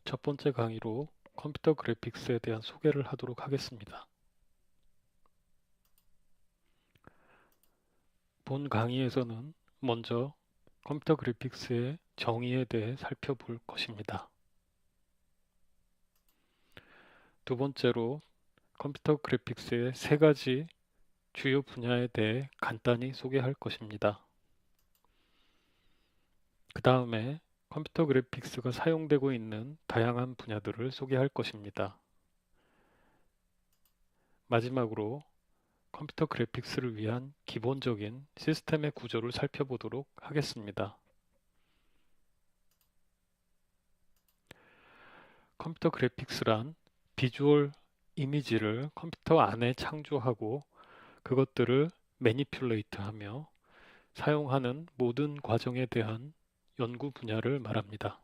첫 번째 강의로 컴퓨터 그래픽스에 대한 소개를 하도록 하겠습니다. 본 강의에서는 먼저 컴퓨터 그래픽스의 정의에 대해 살펴볼 것입니다. 두 번째로 컴퓨터 그래픽스의 세 가지 주요 분야에 대해 간단히 소개할 것입니다. 그 다음에 컴퓨터 그래픽스가 사용되고 있는 다양한 분야들을 소개할 것입니다. 마지막으로 컴퓨터 그래픽스를 위한 기본적인 시스템의 구조를 살펴보도록 하겠습니다. 컴퓨터 그래픽스란 비주얼 이미지를 컴퓨터 안에 창조하고 그것들을 매니퓰레이트하며 사용하는 모든 과정에 대한 연구 분야를 말합니다.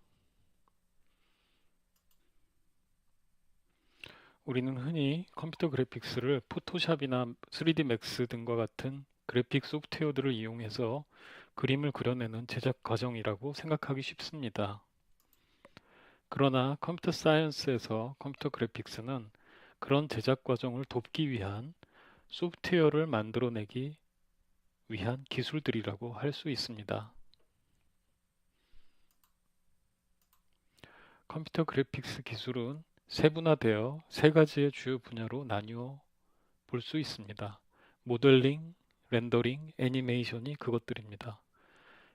우리는 흔히 컴퓨터 그래픽스를 포토샵이나 3D 맥스 등과 같은 그래픽 소프트웨어들을 이용해서 그림을 그려내는 제작 과정이라고 생각하기 쉽습니다. 그러나 컴퓨터 사이언스에서 컴퓨터 그래픽스는 그런 제작 과정을 돕기 위한 소프트웨어를 만들어내기 위한 기술들이라고 할 수 있습니다. 컴퓨터 그래픽스 기술은 세분화되어 세 가지의 주요 분야로 나뉘어 볼 수 있습니다. 모델링, 렌더링, 애니메이션이 그것들입니다.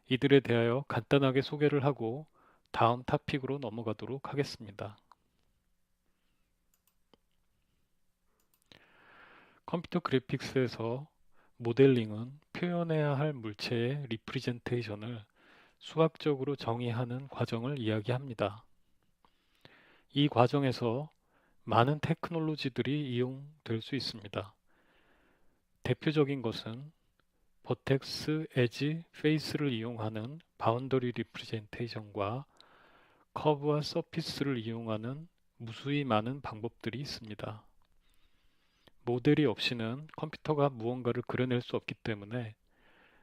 이들에 대하여 간단하게 소개를 하고 다음 토픽으로 넘어가도록 하겠습니다. 컴퓨터 그래픽스에서 모델링은 표현해야 할 물체의 리프레젠테이션을 수학적으로 정의하는 과정을 이야기합니다. 이 과정에서 많은 테크놀로지들이 이용될 수 있습니다. 대표적인 것은 버텍스, 엣지, 페이스를 이용하는 바운더리 리프레젠테이션과 커브와 서피스를 이용하는 무수히 많은 방법들이 있습니다. 모델이 없이는 컴퓨터가 무언가를 그려낼 수 없기 때문에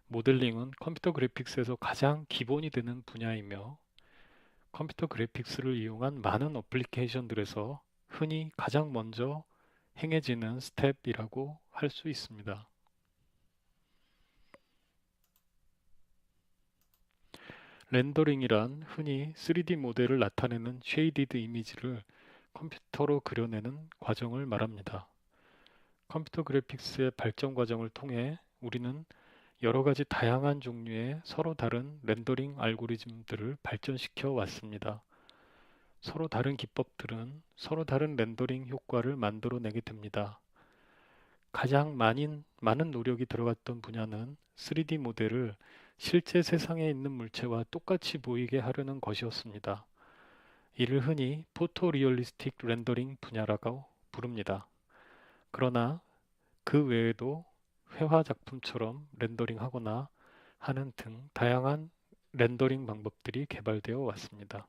모델링은 컴퓨터 그래픽스에서 가장 기본이 되는 분야이며 컴퓨터 그래픽스를 이용한 많은 어플리케이션들에서 흔히 가장 먼저 행해지는 스텝이라고 할 수 있습니다. 렌더링이란 흔히 3D 모델을 나타내는 쉐이디드 이미지를 컴퓨터로 그려내는 과정을 말합니다. 컴퓨터 그래픽스의 발전 과정을 통해 우리는 여러 가지 다양한 종류의 서로 다른 렌더링 알고리즘들을 발전시켜 왔습니다. 서로 다른 기법들은 서로 다른 렌더링 효과를 만들어내게 됩니다. 가장 많은 노력이 들어갔던 분야는 3D 모델을 실제 세상에 있는 물체와 똑같이 보이게 하려는 것이었습니다. 이를 흔히 포토리얼리스틱 렌더링 분야라고 부릅니다. 그러나 그 외에도 회화 작품처럼 렌더링하거나 하는 등 다양한 렌더링 방법들이 개발되어 왔습니다.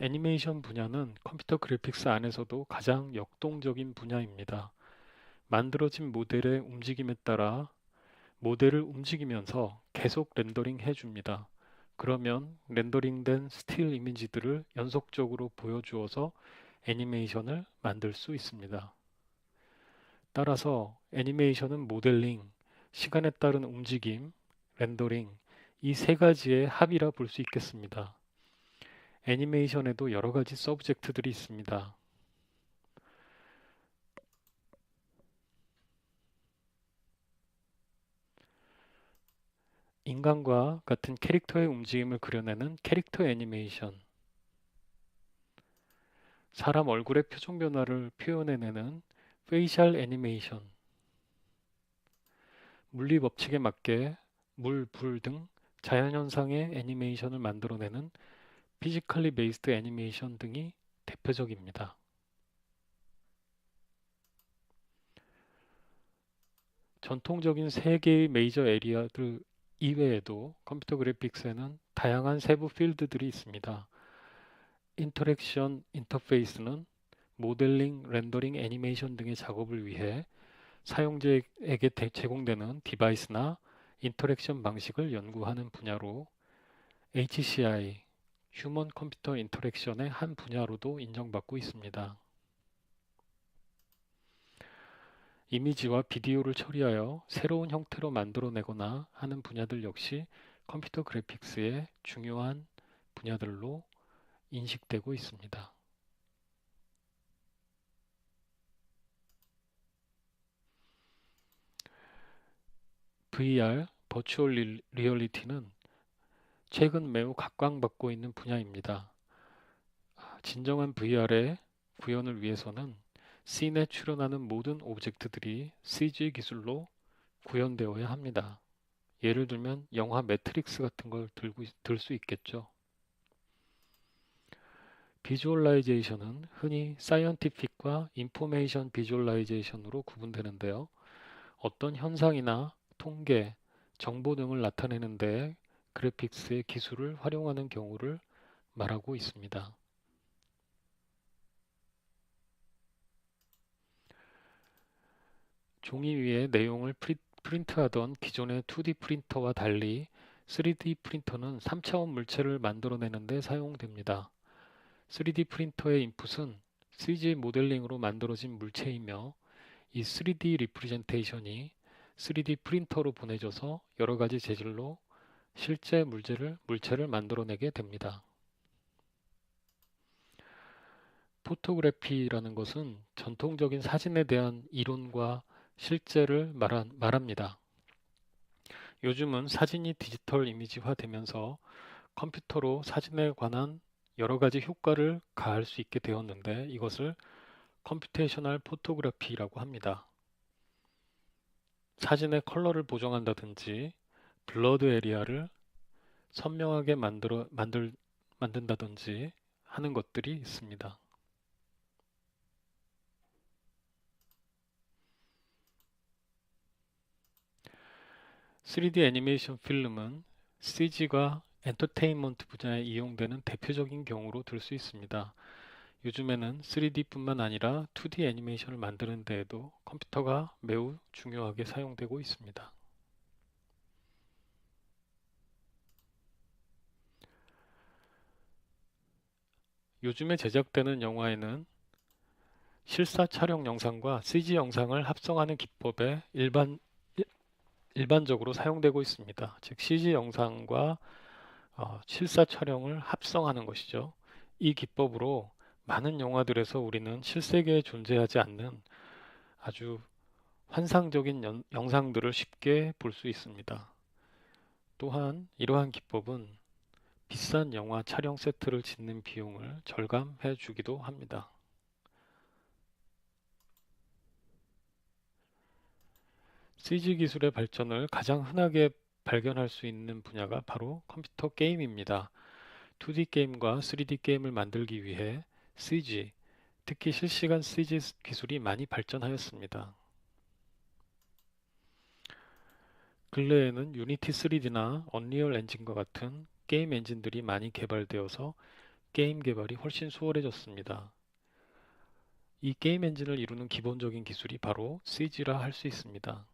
애니메이션 분야는 컴퓨터 그래픽스 안에서도 가장 역동적인 분야입니다. 만들어진 모델의 움직임에 따라 모델을 움직이면서 계속 렌더링 해줍니다. 그러면 렌더링된 스틸 이미지들을 연속적으로 보여주어서 애니메이션을 만들 수 있습니다. 따라서 애니메이션은 모델링, 시간에 따른 움직임, 렌더링 이 세 가지의 합이라 볼 수 있겠습니다. 애니메이션에도 여러 가지 서브젝트들이 있습니다. 인간과 같은 캐릭터의 움직임을 그려내는 캐릭터 애니메이션, 사람 얼굴의 표정 변화를 표현해내는 페이셜 애니메이션, 물리 법칙에 맞게 물, 불 등 자연현상의 애니메이션을 만들어내는 피지컬리 베이스드 애니메이션 등이 대표적입니다. 전통적인 세 개의 메이저 에리아들 이외에도 컴퓨터 그래픽스에는 다양한 세부 필드들이 있습니다. 인터랙션 인터페이스는 모델링, 렌더링, 애니메이션 등의 작업을 위해 사용자에게 제공되는 디바이스나 인터랙션 방식을 연구하는 분야로 HCI, 휴먼 컴퓨터 인터랙션의 한 분야로도 인정받고 있습니다. 이미지와 비디오를 처리하여 새로운 형태로 만들어내거나 하는 분야들 역시 컴퓨터 그래픽스의 중요한 분야들로 인식되고 있습니다. VR, 버추얼 리얼리티는 최근 매우 각광받고 있는 분야입니다. 진정한 VR의 구현을 위해서는 씬에 출연하는 모든 오브젝트들이 CG 기술로 구현되어야 합니다. 예를 들면 영화 매트릭스 같은 걸 들 수 있겠죠. 비주얼라이제이션은 흔히 사이언티픽과 인포메이션 비주얼라이제이션으로 구분되는데요. 어떤 현상이나 통계, 정보 등을 나타내는 데 그래픽스의 기술을 활용하는 경우를 말하고 있습니다. 종이 위에 내용을 프린트하던 기존의 2D 프린터와 달리 3D 프린터는 3차원 물체를 만들어내는 데 사용됩니다. 3D 프린터의 인풋은 CG 모델링으로 만들어진 물체이며 이 3D 리프레젠테이션이 3D 프린터로 보내져서 여러 가지 재질로 실제 물체를 만들어내게 됩니다. 포토그래피라는 것은 전통적인 사진에 대한 이론과 실제를 말합니다. 요즘은 사진이 디지털 이미지화 되면서 컴퓨터로 사진에 관한 여러 가지 효과를 가할 수 있게 되었는데 이것을 컴퓨테이셔널 포토그래피라고 합니다. 사진의 컬러를 보정한다든지 블러드 에리아를 선명하게 만든다든지 하는 것들이 있습니다. 3D 애니메이션 필름은 CG가 엔터테인먼트 분야에 이용되는 대표적인 경우로 들 수 있습니다. 요즘에는 3D뿐만 아니라 2D 애니메이션을 만드는 데에도 컴퓨터가 매우 중요하게 사용되고 있습니다. 요즘에 제작되는 영화에는 실사 촬영 영상과 CG 영상을 합성하는 기법에 일반적으로 사용되고 있습니다. 즉 CG 영상과 실사 촬영을 합성하는 것이죠. 이 기법으로 많은 영화들에서 우리는 실세계에 존재하지 않는 아주 환상적인 영상들을 쉽게 볼 수 있습니다. 또한 이러한 기법은 비싼 영화 촬영 세트를 짓는 비용을 절감해 주기도 합니다. CG 기술의 발전을 가장 흔하게 발견할 수 있는 분야가 바로 컴퓨터 게임입니다. 2D 게임과 3D 게임을 만들기 위해 CG, 특히 실시간 CG 기술이 많이 발전하였습니다. 근래에는 유니티 3D나 언리얼 엔진과 같은 게임 엔진들이 많이 개발되어서 게임 개발이 훨씬 수월해졌습니다. 이 게임 엔진을 이루는 기본적인 기술이 바로 CG라 할 수 있습니다.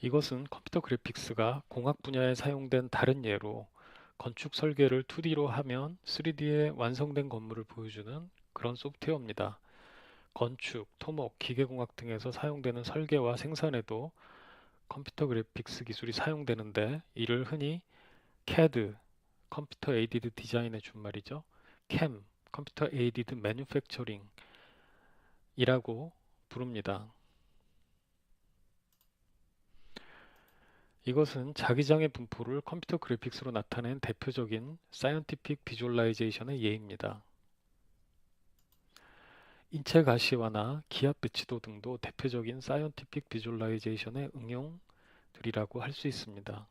이것은 컴퓨터 그래픽스가 공학 분야에 사용된 다른 예로 건축 설계를 2D로 하면 3D의 완성된 건물을 보여주는 그런 소프트웨어입니다. 건축, 토목, 기계공학 등에서 사용되는 설계와 생산에도 컴퓨터 그래픽스 기술이 사용되는데 이를 흔히 CAD, 컴퓨터 에이디드 디자인의 준말이죠. CAM, 컴퓨터 에이디드 매뉴팩처링이라고 부릅니다. 이것은 자기장의 분포를 컴퓨터 그래픽스로 나타낸 대표적인 사이언티픽 비주얼라이제이션의 예입니다. 인체 가시화나 기압 배치도 등도 대표적인 사이언티픽 비주얼라이제이션의 응용들이라고 할 수 있습니다.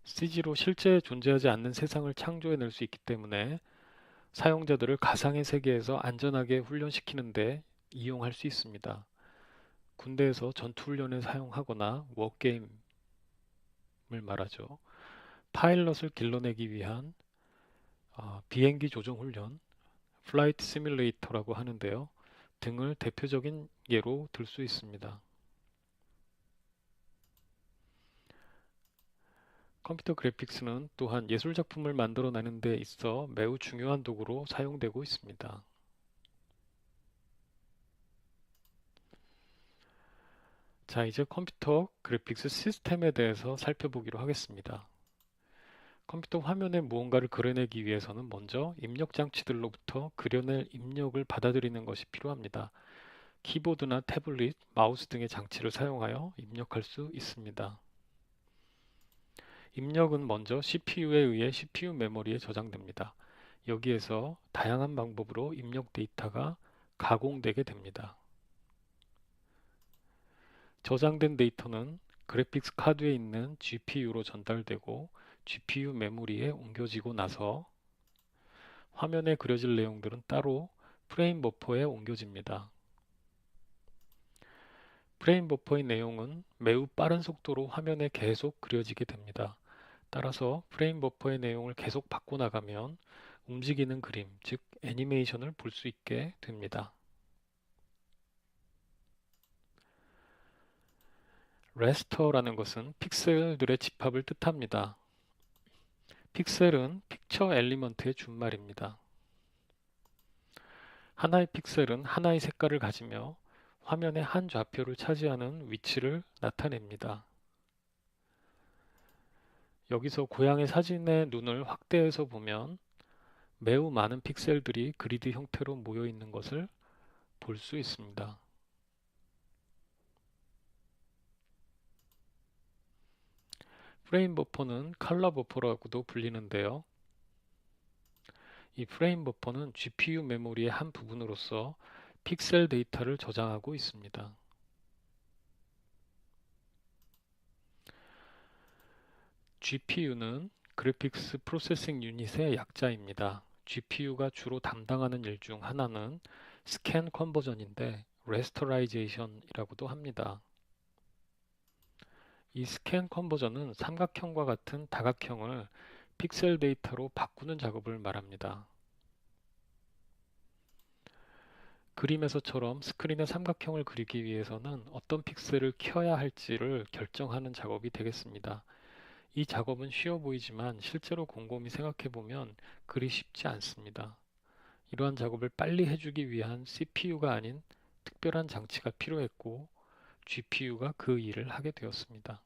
CG로 실제 존재하지 않는 세상을 창조해낼 수 있기 때문에 사용자들을 가상의 세계에서 안전하게 훈련시키는 데 이용할 수 있습니다. 군대에서 전투훈련에 사용하거나 워게임을 말하죠. 파일럿을 길러내기 위한 비행기 조종 훈련, 플라이트 시뮬레이터라고 하는데요. 등을 대표적인 예로 들 수 있습니다. 컴퓨터 그래픽스는 또한 예술 작품을 만들어내는 데 있어 매우 중요한 도구로 사용되고 있습니다. 자, 이제 컴퓨터 그래픽스 시스템에 대해서 살펴보기로 하겠습니다. 컴퓨터 화면에 무언가를 그려내기 위해서는 먼저 입력 장치들로부터 그려낼 입력을 받아들이는 것이 필요합니다. 키보드나 태블릿, 마우스 등의 장치를 사용하여 입력할 수 있습니다. 입력은 먼저 CPU에 의해 CPU 메모리에 저장됩니다. 여기에서 다양한 방법으로 입력 데이터가 가공되게 됩니다. 저장된 데이터는 그래픽스 카드에 있는 GPU로 전달되고 GPU 메모리에 옮겨지고 나서 화면에 그려질 내용들은 따로 프레임 버퍼에 옮겨집니다. 프레임 버퍼의 내용은 매우 빠른 속도로 화면에 계속 그려지게 됩니다. 따라서 프레임 버퍼의 내용을 계속 바꿔나가면 움직이는 그림, 즉 애니메이션을 볼 수 있게 됩니다. 레스터라는 것은 픽셀들의 집합을 뜻합니다. 픽셀은 픽처 엘리먼트의 준말입니다. 하나의 픽셀은 하나의 색깔을 가지며 화면의 한 좌표를 차지하는 위치를 나타냅니다. 여기서 고양이 사진의 눈을 확대해서 보면 매우 많은 픽셀들이 그리드 형태로 모여 있는 것을 볼 수 있습니다. 프레임 버퍼는 컬러 버퍼라고도 불리는데요. 이 프레임 버퍼는 GPU 메모리의 한 부분으로서 픽셀 데이터를 저장하고 있습니다. GPU는 그래픽스 프로세싱 유닛의 약자입니다. GPU가 주로 담당하는 일 중 하나는 스캔 컨버전인데 레스터라이제이션이라고도 합니다. 이 스캔 컨버전은 삼각형과 같은 다각형을 픽셀 데이터로 바꾸는 작업을 말합니다. 그림에서처럼 스크린에 삼각형을 그리기 위해서는 어떤 픽셀을 켜야 할지를 결정하는 작업이 되겠습니다. 이 작업은 쉬워 보이지만 실제로 곰곰이 생각해보면 그리 쉽지 않습니다. 이러한 작업을 빨리 해주기 위한 CPU가 아닌 특별한 장치가 필요했고 GPU가 그 일을 하게 되었습니다.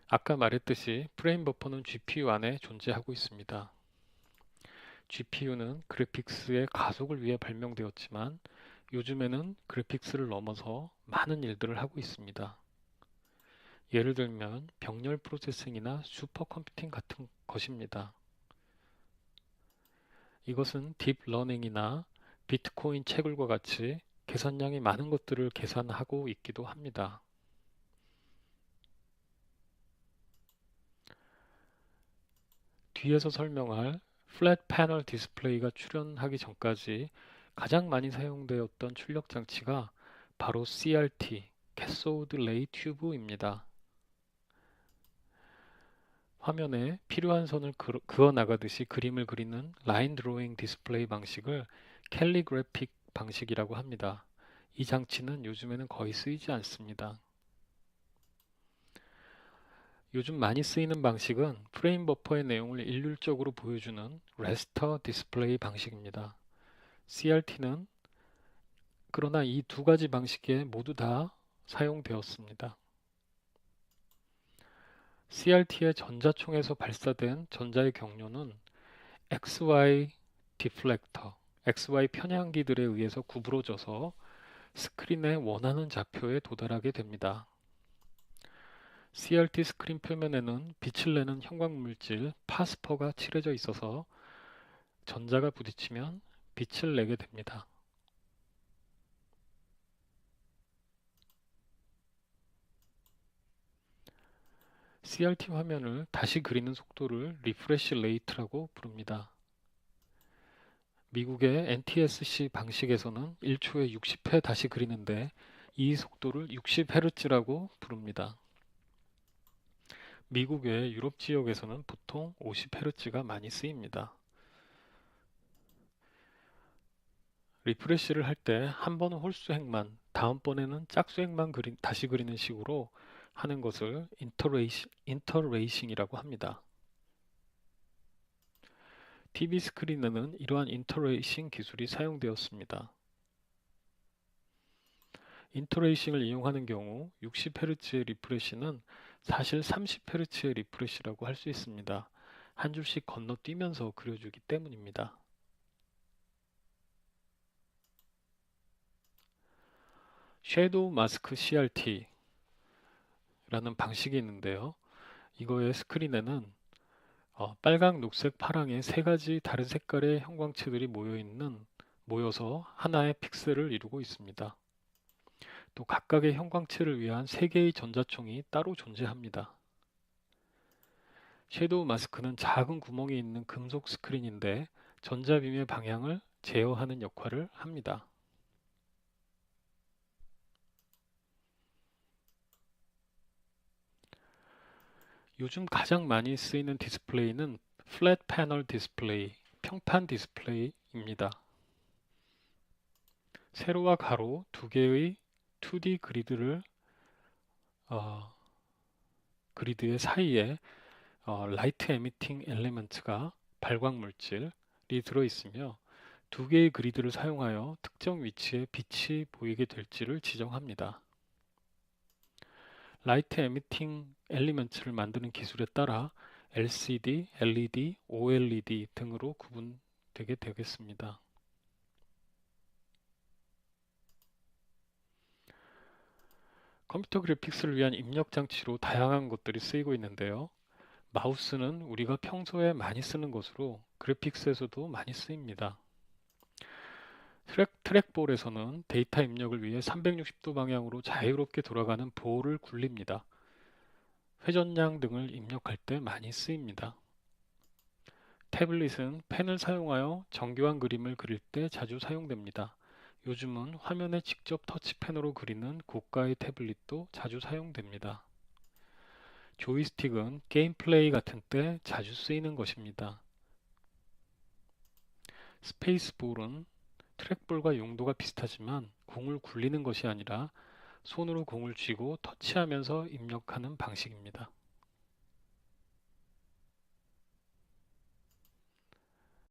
아까 말했듯이 프레임 버퍼는 GPU 안에 존재하고 있습니다. GPU는 그래픽스의 가속을 위해 발명되었지만 요즘에는 그래픽스를 넘어서 많은 일들을 하고 있습니다. 예를 들면 병렬 프로세싱이나 슈퍼컴퓨팅 같은 것입니다. 이것은 딥러닝이나 비트코인 채굴과 같이 계산량이 많은 것들을 계산하고 있기도 합니다. 뒤에서 설명할 플랫 패널 디스플레이가 출현하기 전까지 가장 많이 사용되었던 출력 장치가 바로 CRT, 캐소드 레이 튜브입니다. 화면에 필요한 선을 그어 나가듯이 그림을 그리는 라인 드로잉 디스플레이 방식을 캘리그래픽 방식이라고 합니다. 이 장치는 요즘에는 거의 쓰이지 않습니다. 요즘 많이 쓰이는 방식은 프레임 버퍼의 내용을 일률적으로 보여주는 레스터 디스플레이 방식입니다. CRT는 그러나 이 두 가지 방식에 모두 다 사용되었습니다. CRT의 전자총에서 발사된 전자의 경로는 XY 디플렉터, XY 편향기들에 의해서 구부러져서 스크린의 원하는 좌표에 도달하게 됩니다. CRT 스크린 표면에는 빛을 내는 형광물질 파스퍼가 칠해져 있어서 전자가 부딪히면 빛을 내게 됩니다. CRT 화면을 다시 그리는 속도를 리프레시 레이트라고 부릅니다. 미국의 NTSC 방식에서는 1초에 60회 다시 그리는데 이 속도를 60Hz라고 부릅니다. 미국 외 유럽 지역에서는 보통 50Hz가 많이 쓰입니다. 리프레시를 할 때 한 번은 홀수행만, 다음번에는 짝수행만 다시 그리는 식으로 하는 것을 인터레이싱이라고 합니다. TV 스크린에는 이러한 인터레이싱 기술이 사용되었습니다. 인터레이싱을 이용하는 경우 60Hz의 리프레시는 사실 30Hz의 리프레시라고 할 수 있습니다. 한 줄씩 건너뛰면서 그려주기 때문입니다. 섀도우 마스크 CRT 라는 방식이 있는데요. 이거의 스크린에는 빨강, 녹색, 파랑의 세 가지 다른 색깔의 형광체들이 모여서 하나의 픽셀을 이루고 있습니다. 또 각각의 형광체를 위한 세 개의 전자총이 따로 존재합니다. 섀도우 마스크는 작은 구멍이 있는 금속 스크린인데 전자빔의 방향을 제어하는 역할을 합니다. 요즘 가장 많이 쓰이는 디스플레이는 플랫 패널 디스플레이, 평판 디스플레이입니다. 세로와 가로 두 개의 2D 그리드의 사이에 라이트 에미팅 엘리먼트가 발광 물질이 들어 있으며 두 개의 그리드를 사용하여 특정 위치에 빛이 보이게 될지를 지정합니다. 라이트 에미팅 엘리먼트를 만드는 기술에 따라 LCD, LED, OLED 등으로 구분되게 되겠습니다. 컴퓨터 그래픽스를 위한 입력 장치로 다양한 것들이 쓰이고 있는데요. 마우스는 우리가 평소에 많이 쓰는 것으로 그래픽스에서도 많이 쓰입니다. 트랙볼에서는 데이터 입력을 위해 360도 방향으로 자유롭게 돌아가는 볼을 굴립니다. 회전량 등을 입력할 때 많이 쓰입니다. 태블릿은 펜을 사용하여 정교한 그림을 그릴 때 자주 사용됩니다. 요즘은 화면에 직접 터치펜으로 그리는 고가의 태블릿도 자주 사용됩니다. 조이스틱은 게임 플레이 같은 때 자주 쓰이는 것입니다. 스페이스볼은 트랙볼과 용도가 비슷하지만 공을 굴리는 것이 아니라 손으로 공을 쥐고 터치하면서 입력하는 방식입니다.